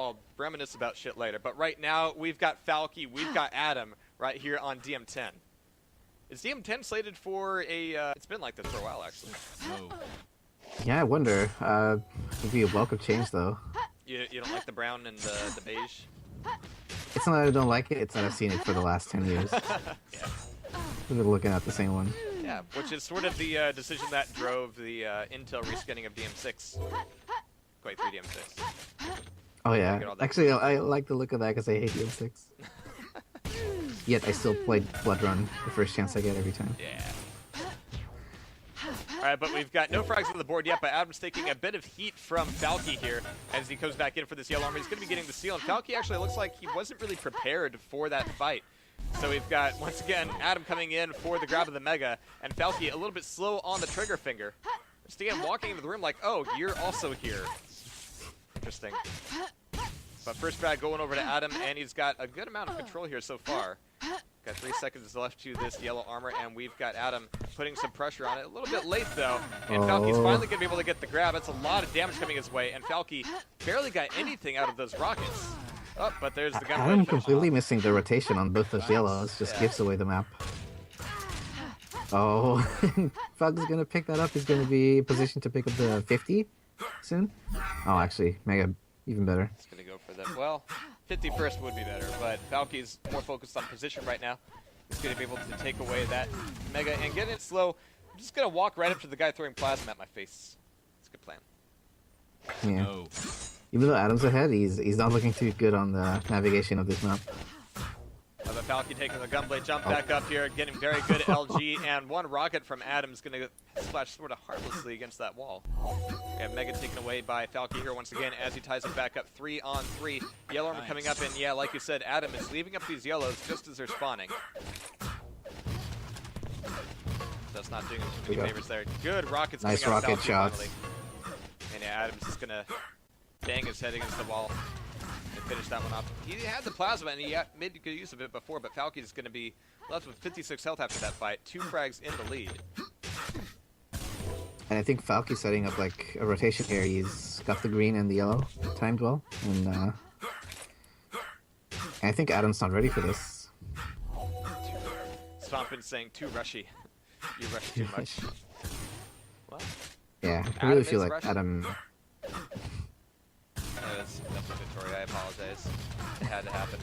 I'll reminisce about shit later. But right now, we've got Falcky, we've got Adam right here on DM10. Is DM10 slated for a... it's been like this for a while, actually. No. Yeah, I wonder. It'd be a welcome change, though. You don't like the brown and the beige? It's not that I don't like it, it's that I've seen it for the last 10 years. Yeah. We've been looking at the same one. Yeah, which is sort of the decision that drove the Intel reskinning of DM6. Quite 3 DM6. Oh yeah, actually I like the look of that because I hate DM6. Yet I still play Blood Run the first chance I get every time. Yeah. Alright, but we've got no frags on the board yet, but Adam's taking a bit of heat from Falcky here as he comes back in for this yellow armor. He's going to be getting the steal, and Falcky actually looks like he wasn't really prepared for that fight. So we've got, once again, Adam coming in for the grab of the Mega, and Falcky a little bit slow on the trigger finger. Just again, walking into the room like, oh, you're also here. Interesting. But first frag going over to Adam, and he's got a good amount of control here so far. Got 3 seconds left to this yellow armor, and we've got Adam putting some pressure on it. A little bit late, though, and Falky's finally going to be able to get the grab. That's a lot of damage coming his way, and Falcky barely got anything out of those rockets. Oh, but there's the gun. I'm completely missing the rotation on both those yellows. Just gives away the map. Oh, Falky's going to pick that up. He's going to be positioned to pick up the 50 soon. Oh, actually, Mega, even better. It's going to go for them. Well, 51st would be better, but Falky's more focused on position right now. He's going to be able to take away that Mega and get it slow. I'm just going to walk right up to the guy throwing plasma at my face. It's a good plan. Yeah. No. Even though Adam's ahead, he's not looking too good on the navigation of this map. But Falcky taking the gunblade jump back up here, getting very good LG, and one rocket from Adam's going to splash sort of harmlessly against that wall. We have Mega taken away by Falcky here once again as he ties it back up 3 on 3. Yellow armor coming up, and yeah, like you said, Adam is leaving up these yellows just as they're spawning. That's not doing him too many favors there. Good rockets nice coming out of rocket Falcky shots. finally. And yeah, Adam's just going to bang his head against the wall and finish that one off. He had the plasma and he made good use of it before, but Falky is going to be left with 56 health after that fight. 2 frags in the lead. And I think Falky's setting up like a rotation here. He's got the green and the yellow timed well, and I think Adam's not ready for this. Stompin saying too rushy. You rush too much. Well, yeah, I Adam really is feel like rushing. Adam. That's Victoria, I apologize. It had to happen.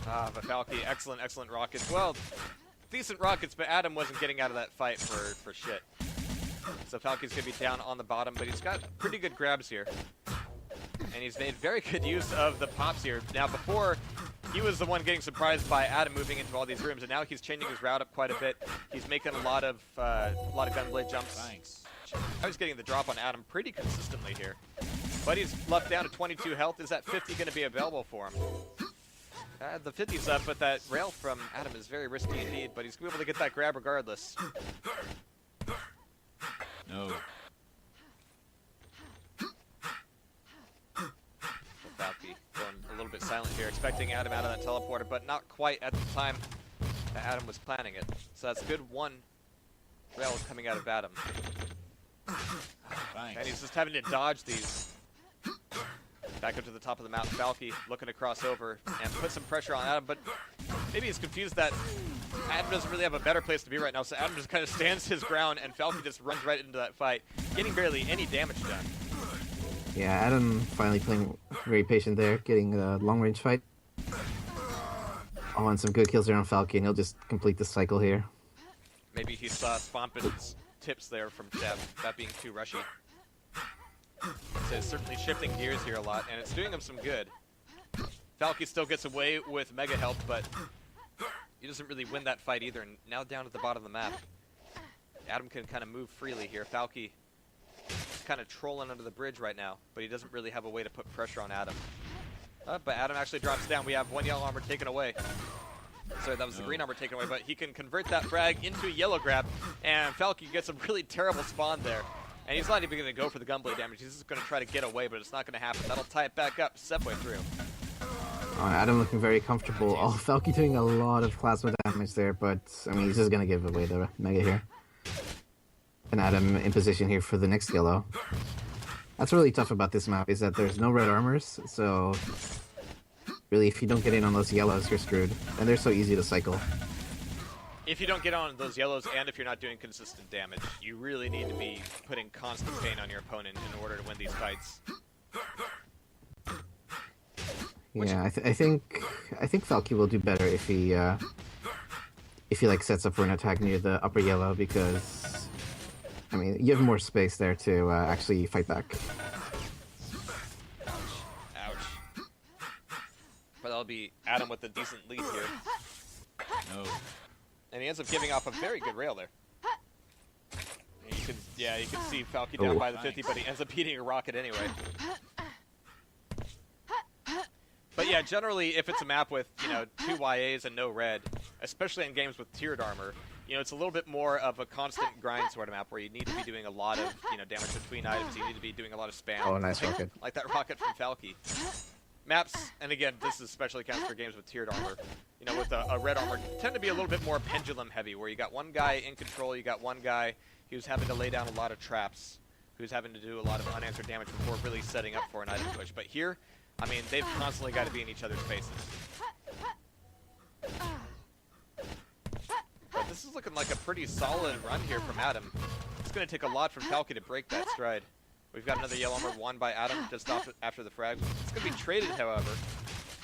But Falky, excellent rockets. Well, decent rockets, but Adam wasn't getting out of that fight for shit. So Falky's going to be down on the bottom, but he's got pretty good grabs here. And he's made very good use of the pops here. Now, before, he was the one getting surprised by Adam moving into all these rooms, and now he's changing his route up quite a bit. He's making a lot of gunblade jumps. Thanks. I was getting the drop on Adam pretty consistently here. But he's left down to 22 health. Is that 50 going to be available for him? The 50's up, but that rail from Adam is very risky indeed, but he's going to be able to get that grab regardless. No. Falcky going a little bit silent here, expecting Adam out of that teleporter, but not quite at the time that Adam was planning it. So that's a good 1 rail coming out of Adam. Thanks. And he's just having to dodge these. Back up to the top of the map, Falcky looking to cross over and put some pressure on Adam, but maybe he's confused that Adam doesn't really have a better place to be right now, so Adam just kind of stands his ground and Falcky just runs right into that fight, getting barely any damage done. Yeah, Adam finally playing very patient there, getting a long-range fight. Oh, and some good kills there on Falky, and he'll just complete the cycle here. Maybe he saw Spompin's tips there from Chef, that being too rushy. So it's certainly shifting gears here a lot, and it's doing him some good. Falky still gets away with mega health, but he doesn't really win that fight either, and now down at the bottom of the map. Adam can kind of move freely here. Falky is kind of trolling under the bridge right now, but he doesn't really have a way to put pressure on Adam. But Adam actually drops down. We have 1 yellow armor taken away. Sorry, that was the green armor taken away, but he can convert that frag into a yellow grab, and Falky gets a really terrible spawn there. And he's not even going to go for the gunblade damage. He's just going to try to get away, but it's not going to happen. That'll tie it back up 7 way through. Adam looking very comfortable. Oh, Falky doing a lot of plasma damage there, but I mean, he's just going to give away the Mega here. And Adam in position here for the next yellow. That's really tough about this map, is that there's no red armors, so really if you don't get in on those yellows, you're screwed. And they're so easy to cycle. If you don't get on those yellows and if you're not doing consistent damage, you really need to be putting constant pain on your opponent in order to win these fights. Yeah, I think Falcky will do better if he like sets up for an attack near the upper yellow, because I mean you have more space there to actually fight back. Ouch. But that'll be Adam with a decent lead here. No. And he ends up giving off a very good rail there. And you can see Falcky down by the 50, but he ends up eating a rocket anyway. But yeah, generally, if it's a map with, 2 YAs and no red, especially in games with tiered armor, it's a little bit more of a constant grind sort of map where you need to be doing a lot of, damage between items. You need to be doing a lot of spam. Oh, nice rocket. Like that rocket from Falcky. Maps, and again, this is especially counts for games with tiered armor. With a red armor, tend to be a little bit more pendulum heavy, where you got one guy in control, you got one guy who's having to lay down a lot of traps, who's having to do a lot of unanswered damage before really setting up for an item push. But here, I mean, they've constantly got to be in each other's faces. But this is looking like a pretty solid run here from Adam. It's going to take a lot from Falcky to break that stride. We've got another yellow armor won by Adam just after the frag. It's going to be traded, however.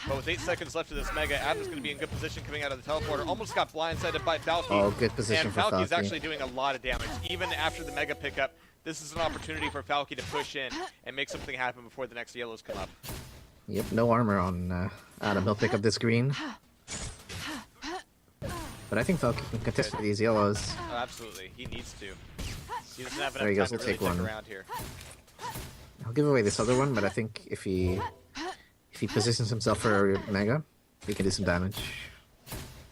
But with 8 seconds left of this mega, Adam's going to be in good position coming out of the teleporter. Almost got blindsided by Falcky. Oh, good position and for Falcky. And Falky's actually doing a lot of damage. Even after the mega pickup, this is an opportunity for Falcky to push in and make something happen before the next yellows come up. Yep, no armor on Adam. He'll pick up this green. But I think Falky can contest these yellows. Oh, absolutely. He needs to. He doesn't have There he enough goes, time to we'll really take stick one. around here. I'll give away this other one, but I think if he positions himself for a mega, he can do some damage.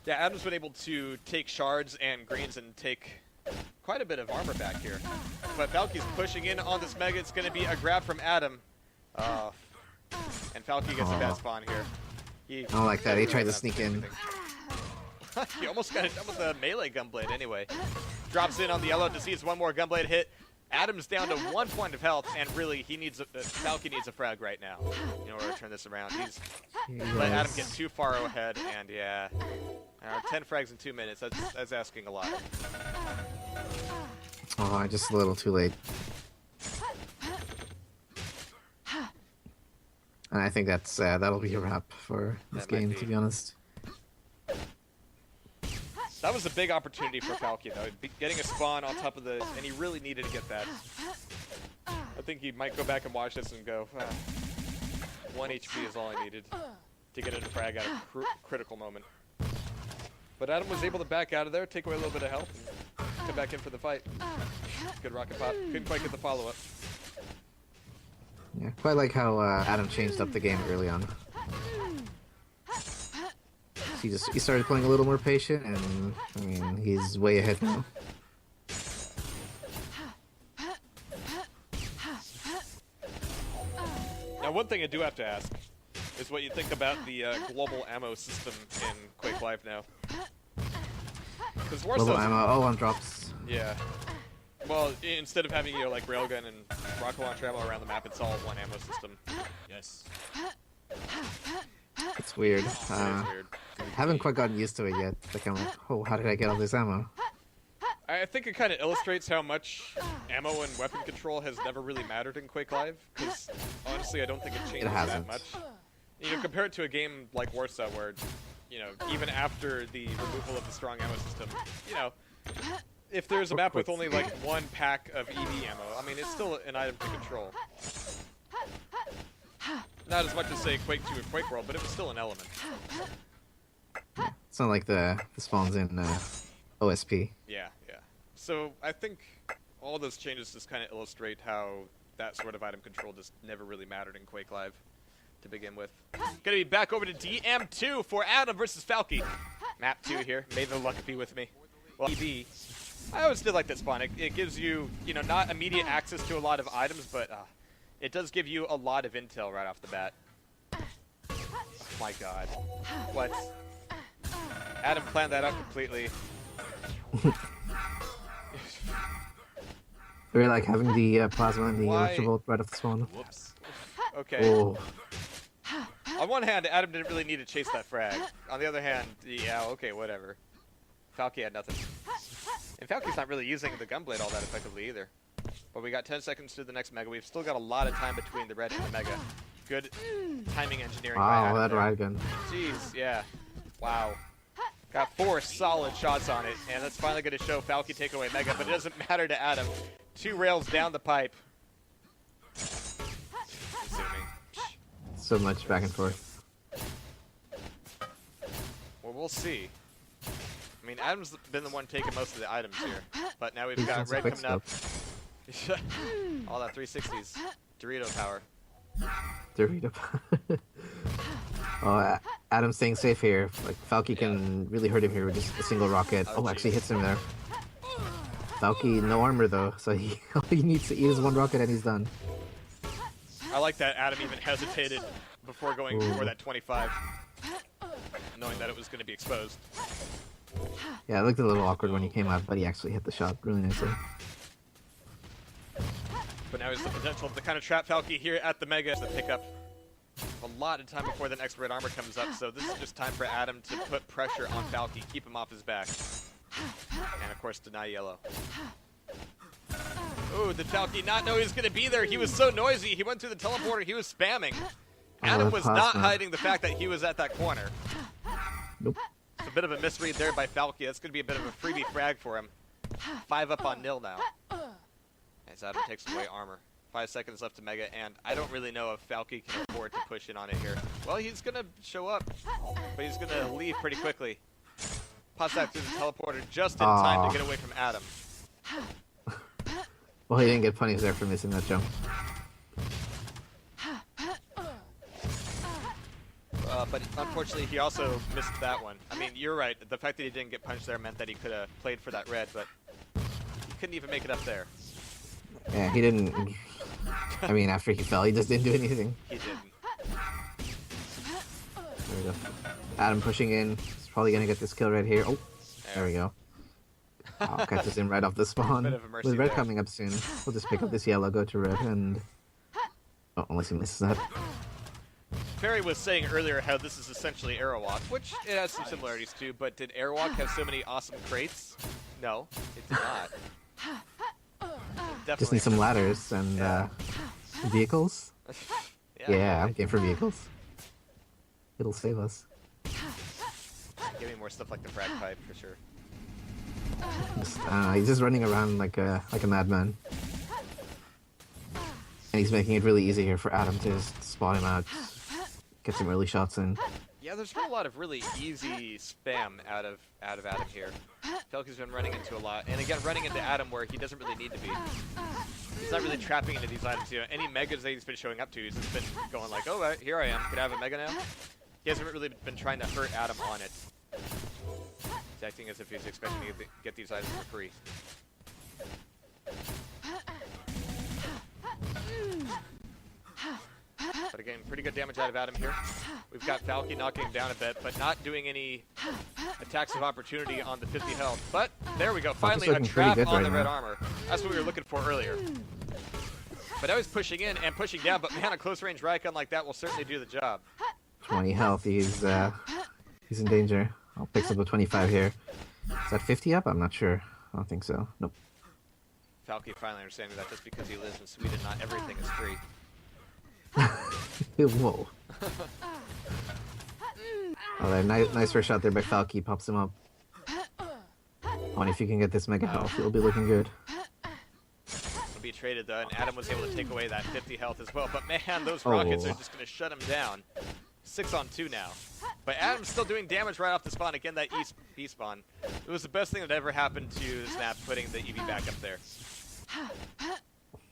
Yeah, Adam's been able to take shards and greens and take quite a bit of armor back here. But Falky's pushing in on this mega. It's going to be a grab from Adam. And Falky gets a bad spawn here. I don't like that. He tried to sneak in. He almost got it done with a melee gunblade anyway. Drops in on the yellow to seize one more gunblade hit. Adam's down to 1 point of health, and really, Falky needs a frag right now in order to turn this around. He's let Adam get too far ahead, and yeah, 10 frags in 2 minutes. That's asking a lot. Oh, just a little too late. And I think that'll be a wrap for this game, to be honest. That was a big opportunity for Falky, though. Getting a spawn on top of the... And he really needed to get that. I think he might go back and watch this and go, 1 HP is all I needed to get a frag at a critical moment. But Adam was able to back out of there, take away a little bit of health, and come back in for the fight. Good rocket pop. Couldn't quite get the follow-up. Yeah, quite like how Adam changed up the game early on. He started playing a little more patient, and I mean he's way ahead now. Now, one thing I do have to ask is what you think about the global ammo system in Quake Live now. Because Global ammo, all on drops. Yeah. Well, instead of having like railgun and rocket launcher ammo around the map, it's all one ammo system. Yes. It's weird. It is weird. Haven't quite gotten used to it yet. Like I'm like, oh, how did I get all this ammo? I think it kind of illustrates how much ammo and weapon control has never really mattered in Quake Live. Because honestly, I don't think it changes that hasn't. much. Compare it to a game like Warsaw, where even after the removal of the strong ammo system, if there's a map with only like 1 pack of EV ammo, I mean, it's still an item to control. Not as much as, say, Quake 2 or Quake World, but it was still an element. It's not like the spawns in OSP. Yeah. So I think all those changes just kind of illustrate how that sort of item control just never really mattered in Quake Live to begin with. Gonna be back over to DM2 for Adam versus Falcky. Map 2 here. May the luck be with me. Well, EV. I always did like that spawn. It gives you, not immediate access to a lot of items, but it does give you a lot of intel right off the bat. Oh my god. What? Adam planned that out completely. We're like having the plasma and the Why? electrovolt right off the spawn. Whoops. Okay. Oh, On one hand, Adam didn't really need to chase that frag. On the other hand, yeah, okay, whatever. Falcky had nothing. And Falky's not really using the gunblade all that effectively either. But we got 10 seconds to the next mega. We've still got a lot of time between the red and the mega. Good timing engineering by wow, Adam that there. ride gun. Jeez, yeah. Wow. Got 4 solid shots on it, and that's finally going to show Falky take away mega, but it doesn't matter to Adam. 2 rails down the pipe. Assuming. So much back and forth. Well, we'll see. I mean, Adam's been the one taking most of the items here, but now we've He's got got some red quick coming up. All that 360s. Dorito power. Dorito. Oh, Adam's staying safe here. Like Falky can really hurt him here with just a single rocket. Oh, Oh, geez. actually hits him there. Falky, no armor though, so all he needs to eat is 1 rocket and he's done. I like that Adam even hesitated before going Ooh. for that 25, knowing that it was going to be exposed. Yeah, it looked a little awkward when he came out, but he actually hit the shot really nicely. But now there's the potential to kind of trap Falky here at the mega to pick up a lot of time before the next red armor comes up. So this is just time for Adam to put pressure on Falky, keep him off his back. And of course, deny yellow. Ooh, did Falky not know he was going to be there? He was so noisy. He went through the teleporter. He was spamming. Adam that was not plasma. hiding the fact that he was at that corner. Nope. It's a bit of a misread there by Falky. That's going to be a bit of a freebie frag for him. 5 up on nil now. As Adam takes away armor. 5 seconds left to mega, and I don't really know if Falky can afford to push in on it here. Well, he's going to show up, but he's going to leave pretty quickly. Pops that through the teleporter just in time to get away from Adam. Well, he didn't get punished there for missing that jump. But unfortunately, he also missed that one. I mean, you're right. The fact that he didn't get punched there meant that he could have played for that red, but he couldn't even make it up there. Yeah, he didn't. I mean, after he fell, he just didn't do anything. He didn't. There we go. Adam pushing in. He's probably gonna get this kill right here. Oh, there we go. Oh, catches him right off the spawn. Bit of a mercy With red there. coming up soon, we'll just pick up this yellow, go to red, and oh, unless he misses that. Perry was saying earlier how this is essentially Airwalk, which it has some similarities to, but did Airwalk have so many awesome crates? No, it did not. Definitely. Just need some ladders and vehicles. Yeah, I'm game for vehicles. It'll save us. Give me more stuff like the frag pipe for sure. He's just running around like a madman, and he's making it really easy here for Adam to just spot him out, get some early shots in. Yeah, there's been a lot of really easy spam out of Adam here. Falky's been running into a lot, and again, running into Adam where he doesn't really need to be. He's not really trapping into these items. You know, any megas that he's been showing up to, he's just been going like, oh, here I am. Could I have a mega now? He hasn't really been trying to hurt Adam on it. He's acting as if he's expecting to get these items for free. But again, pretty good damage out of Adam here. We've got Falky knocking him down a bit, but not doing any attacks of opportunity on the 50 health. But there we go, finally a looking pretty trap good on right the red now. armor. That's what we were looking for earlier. But now he's pushing in and pushing down, but man, a close range riot gun like that will certainly do the job. 20 health. He's in danger. I'll pick up a 25 here. Is that 50 up? I'm not sure. I don't think so. Nope. Falky finally understanding that just because he lives in Sweden, not everything is free. Whoa. Alright, nice first shot there by Falky. Pops him up. Oh, and if you can get this mega health, it'll be looking good. Will be traded though, and Adam was able to take away that 50 health as well. But man, those rockets are just going to shut him down. 6 on 2 now. But Adam's still doing damage right off the spawn. Again, that E spawn. It was the best thing that ever happened to the Snap, putting the EV back up there.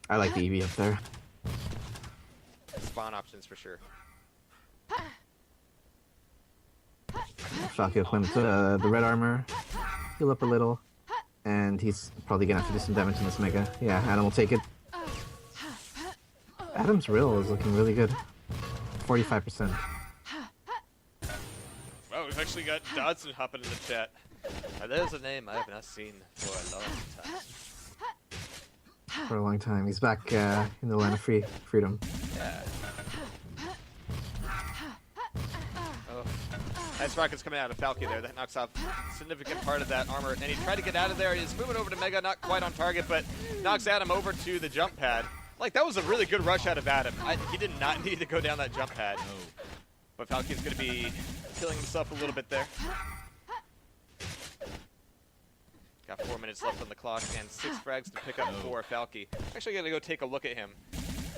I like the EV up there. Spawn options for sure. Falky will climb to the red armor, heal up a little, and he's probably gonna have to do some damage in this mega. Yeah, Adam will take it. Adam's rill is looking really good. 45%. Well, we've actually got Dodson hopping in the chat. There's a name I have not seen for a long time. for a long time. He's back in the land of freedom. Yeah. Oh. Nice rockets coming out of Falcky there. That knocks off a significant part of that armor. And he tried to get out of there. He's moving over to Mega, not quite on target, but knocks Adam over to the jump pad. Like, that was a really good rush out of Adam. He did not need to go down that jump pad. No. But Falky's going to be killing himself a little bit there. Got 4 minutes left on the clock and 6 frags to pick up for Falcky. Actually, got to go take a look at him.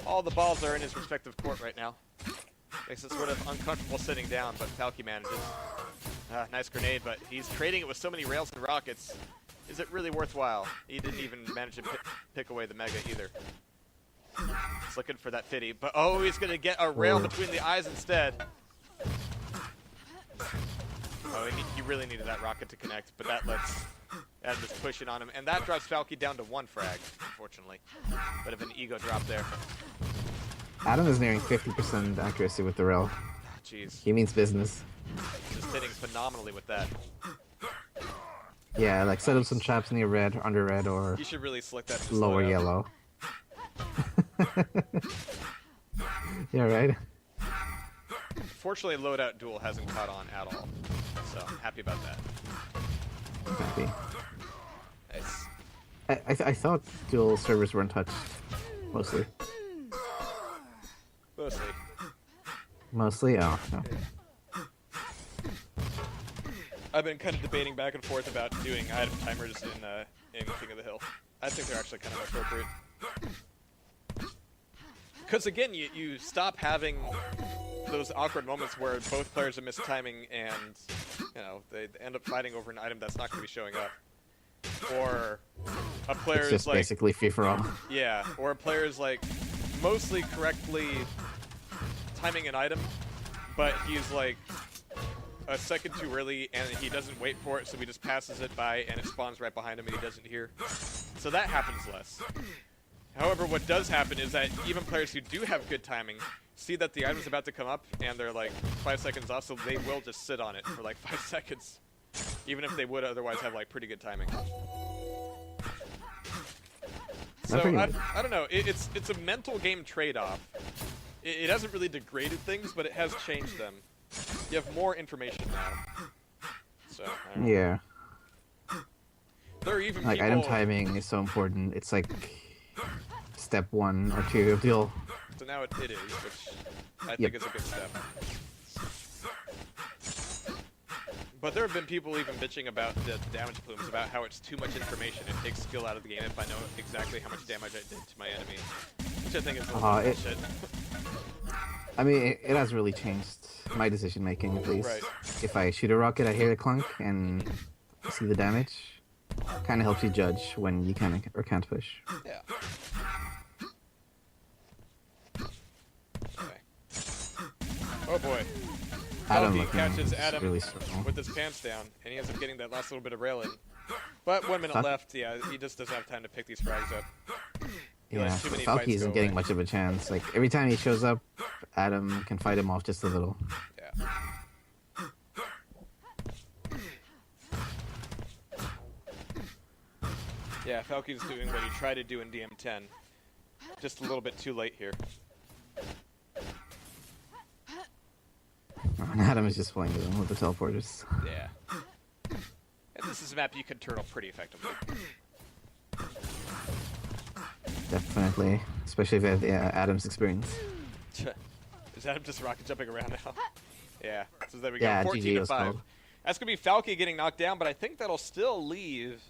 All the balls are in his respective court right now. Makes it sort of uncomfortable sitting down, but Falcky manages. Nice grenade, but he's trading it with so many rails and rockets. Is it really worthwhile? He didn't even manage to pick away the Mega either. He's looking for that fitty, but oh, he's going to get a rail between the eyes instead. Oh, he really needed that rocket to connect, but that lets Adam just push it on him. And that drops Falcky down to 1 frag, unfortunately. Bit of an ego drop there. Adam is nearing 50% accuracy with the rail. Jeez. He means business. Just hitting phenomenally with that. Yeah, like set up some traps near red, under red, or You should really slick that to lower slow down. yellow. Yeah, right? Fortunately, loadout duel hasn't caught on at all. So I'm happy about that. I'm happy. Nice. I thought dual servers weren't touched. Mostly. Mostly. Mostly? Oh, no. I've been kind of debating back and forth about doing item timers in King of the Hill. I think they're actually kind of appropriate. Because again, you stop having those awkward moments where both players are mistiming and, you know, they end up fighting over an item that's not going to be showing up. Or a player It's is just like... basically free-for-all. Yeah, or a player is like mostly correctly timing an item, but he's like a second too early and he doesn't wait for it, so he just passes it by and it spawns right behind him and he doesn't hear. So that happens less. However, what does happen is that even players who do have good timing see that the item's about to come up and they're like 5 seconds off, so they will just sit on it for like 5 seconds, even if they would otherwise have like pretty good timing. So I don't know. It's a mental game trade-off. It hasn't really degraded things, but it has changed them. You have more information now. So I don't know. Yeah. There are even Like, people... item timing is so important. It's like step 1 or 2 of duel. So now it is, which I think is a good step. But there have been people even bitching about the damage plumes, about how it's too much information. It takes skill out of the game if I know exactly how much damage I did to my enemy. Which I think is a little bullshit. I mean, it has really changed my decision making, at least. Right. If I shoot a rocket, I hear the clunk and see the damage. Kind of helps you judge when you can or can't push. Yeah. Okay. Oh boy. Falcky catches Adam really strong. with his pants down, and he ends up getting that last little bit of rail in. But 1 minute left, yeah, he just doesn't have time to pick these frags up. Yeah, too many Falky fights isn't go getting away. much of a chance. Like, every time he shows up, Adam can fight him off just a little. Yeah. Yeah, Falky's doing what he tried to do in DM10. Just a little bit too late here. And Adam is just playing with him with the teleporters. Yeah. And this is a map you can turtle pretty effectively. Definitely. Especially with Adam's experience. Is Adam just rocket jumping around now? Yeah. So there we go. Yeah, 14 GG to was 5. called. That's going to be Falky getting knocked down, but I think that'll still leave